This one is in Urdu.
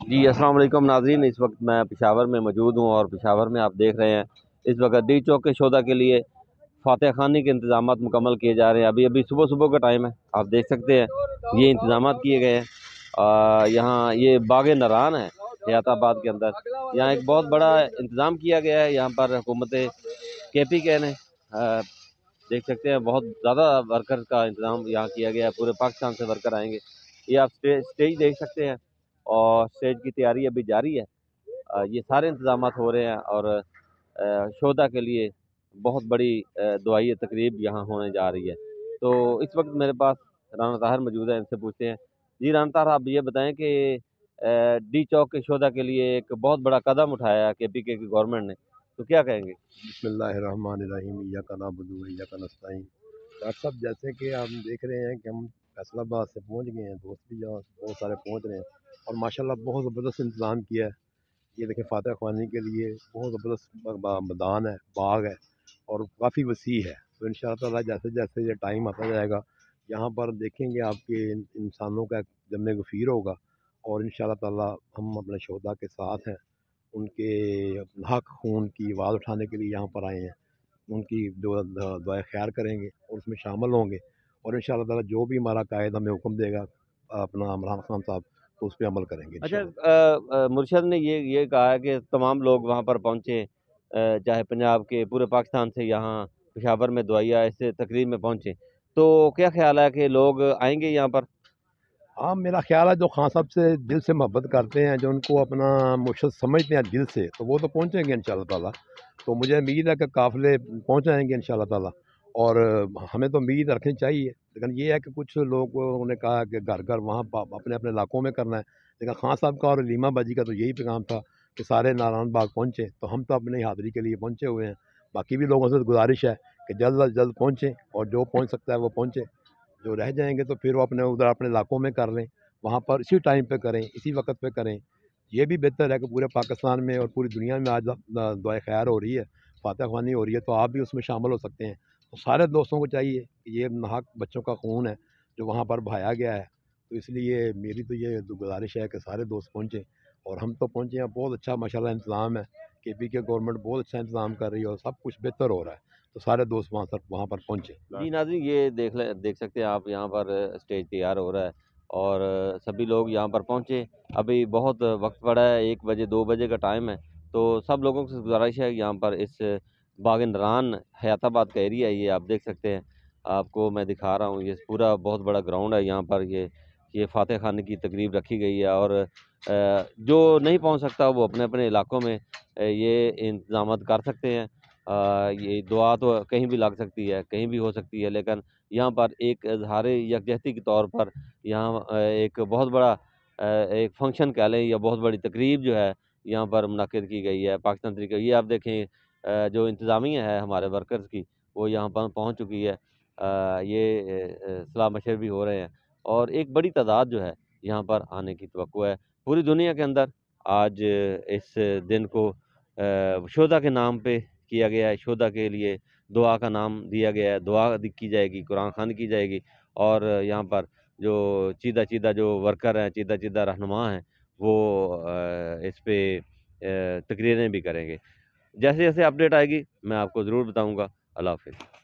جی السلام علیکم ناظرین، اس وقت میں پشاور میں موجود ہوں اور پشاور میں آپ دیکھ رہے ہیں اس وقت ڈی چوک کے شودا کے لیے فاتح خانی کے انتظامات مکمل کیے جا رہے ہیں۔ ابھی صبح صبح کا ٹائم ہے، آپ دیکھ سکتے ہیں یہ انتظامات کیے گئے ہیں۔ یہاں یہ باغ نران ہے حیات آباد کے اندر، یہاں ایک بہت بڑا انتظام کیا گیا ہے۔ یہاں پر حکومت کے پی کے نے دیکھ سکتے ہیں بہت زیادہ ورکر کا انتظام یہاں کیا گیا ہے، پورے پاکستان سے ورکر آئیں گے۔ یہ آپ اسٹیج دیکھ سکتے ہیں اور اسٹیج کی تیاری ابھی جاری ہے۔ یہ سارے انتظامات ہو رہے ہیں اور شہداء کے لیے بہت بڑی دعائی تقریب یہاں ہونے جا رہی ہے۔ تو اس وقت میرے پاس رانا طاہر موجود ہے، ان سے پوچھتے ہیں۔ جی رانا طاہر، آپ یہ بتائیں کہ ڈی چوک کے شہداء کے لیے ایک بہت بڑا قدم اٹھایا کے پی کے کی گورنمنٹ نے، تو کیا کہیں گے؟ بسم اللہ الرحمن الرحیم، ایاک نعبد و ایاک نستعین۔ ڈاکٹر صاحب، جیسے کہ ہم دیکھ رہے ہیں کہ ہم فیصل آباد سے پہنچ گئے ہیں، دوست بھی یہاں بہت سارے پہنچ رہے ہیں اور ماشاءاللہ بہت زبردست انتظام کیا ہے۔ یہ دیکھیں فاتح خوانی کے لیے بہت زبردست میدان ہے، باغ ہے اور کافی وسیع ہے۔ تو ان شاء اللہ تعالیٰ جیسے جیسے یہ ٹائم آتا جائے گا، یہاں پر دیکھیں گے آپ کے انسانوں کا جمع غفیر ہوگا اور ان شاء اللہ تعالیٰ ہم اپنے شہداء کے ساتھ ہیں۔ ان کے حق خون کی آواز اٹھانے کے لیے یہاں پر آئے ہیں، ان کی دعائے خیر کریں گے اور اس میں شامل ہوں گے، اور ان شاء اللہ تعالیٰ جو بھی ہمارا قائد ہمیں حکم دے گا اپنا عمران خان صاحب، تو اس پہ عمل کریں گے اچھا، انشاءاللہ۔ مرشد نے یہ کہا ہے کہ تمام لوگ وہاں پر پہنچے، چاہے پنجاب کے پورے پاکستان سے یہاں پشاور میں دعائیا اس تقریب میں پہنچے، تو کیا خیال ہے کہ لوگ آئیں گے یہاں پر؟ ہاں، میرا خیال ہے جو خان صاحب سے دل سے محبت کرتے ہیں، جو ان کو اپنا مرشد سمجھتے ہیں دل سے، تو وہ تو پہنچیں گے ان شاء اللہ تعالیٰ۔ تو مجھے امید ہے کہ قافلے پہنچ جائیں گے ان شاء اللہ تعالیٰ، اور ہمیں تو امید رکھنی چاہیے، لیکن یہ ہے کہ کچھ لوگوں نے کہا کہ گھر گھر وہاں اپنے اپنے علاقوں میں کرنا ہے، لیکن خان صاحب کا اور لیما باجی کا تو یہی پیغام تھا کہ سارے ناران باغ پہنچیں، تو ہم تو اپنی حاضری کے لیے پہنچے ہوئے ہیں۔ باقی بھی لوگوں سے گزارش ہے کہ جلد از جلد پہنچیں، اور جو پہنچ سکتا ہے وہ پہنچے، جو رہ جائیں گے تو پھر وہ اپنے ادھر اپنے علاقوں میں کر لیں، وہاں پر اسی ٹائم پہ کریں، اسی وقت پہ کریں۔ یہ بھی بہتر ہے کہ پورے پاکستان میں اور پوری دنیا میں آج دعائے خیر ہو رہی ہے، فاتح خوانی ہو رہی ہے، تو آپ بھی اس میں شامل ہو سکتے ہیں۔ تو سارے دوستوں کو چاہیے کہ یہ ناحق بچوں کا خون ہے جو وہاں پر بہایا گیا ہے، تو اس لیے میری تو یہ گزارش ہے کہ سارے دوست پہنچیں، اور ہم تو پہنچے ہیں۔ بہت اچھا ماشاءاللہ انتظام ہے، کے پی کے گورنمنٹ بہت اچھا انتظام کر رہی ہے اور سب کچھ بہتر ہو رہا ہے، تو سارے دوست وہاں پر پہنچیں۔ جی ناظرین، یہ دیکھ سکتے ہیں آپ، یہاں پر اسٹیج تیار ہو رہا ہے اور سبھی لوگ یہاں پر پہنچے۔ ابھی بہت وقت پڑا ہے، 1 بجے 2 بجے کا ٹائم ہے، تو سب لوگوں سے گزارش ہے یہاں پر اس باغ نران حیات آباد کا ایریا ہے، یہ آپ دیکھ سکتے ہیں، آپ کو میں دکھا رہا ہوں، یہ پورا بہت بڑا گراؤنڈ ہے یہاں پر۔ یہ فاتح خانے کی تقریب رکھی گئی ہے اور جو نہیں پہنچ سکتا وہ اپنے اپنے علاقوں میں یہ انتظامات کر سکتے ہیں۔ یہ دعا تو کہیں بھی لگ سکتی ہے، کہیں بھی ہو سکتی ہے، لیکن یہاں پر ایک اظہار یکجہتی کے طور پر یہاں ایک بہت بڑا ایک فنکشن کہہ لیں یا بہت بڑی تقریب جو ہے یہاں پر منعقد کی گئی ہے پاکستان طریقے۔ یہ آپ دیکھیں جو انتظامیہ ہے ہمارے ورکرز کی، وہ یہاں پر پہنچ چکی ہے۔ یہ سلام مشورے بھی ہو رہے ہیں اور ایک بڑی تعداد جو ہے یہاں پر آنے کی توقع ہے۔ پوری دنیا کے اندر آج اس دن کو شہداء کے نام پہ کیا گیا ہے، شہداء کے لیے دعا کا نام دیا گیا ہے، دعا کی جائے گی، قرآن خوانی کی جائے گی، اور یہاں پر جو چیدہ جو ورکر ہیں، چیدہ رہنما ہیں، وہ اس پہ تقریریں بھی کریں گے۔ جیسے جیسے اپڈیٹ آئے گی میں آپ کو ضرور بتاؤں گا۔ اللہ حافظ۔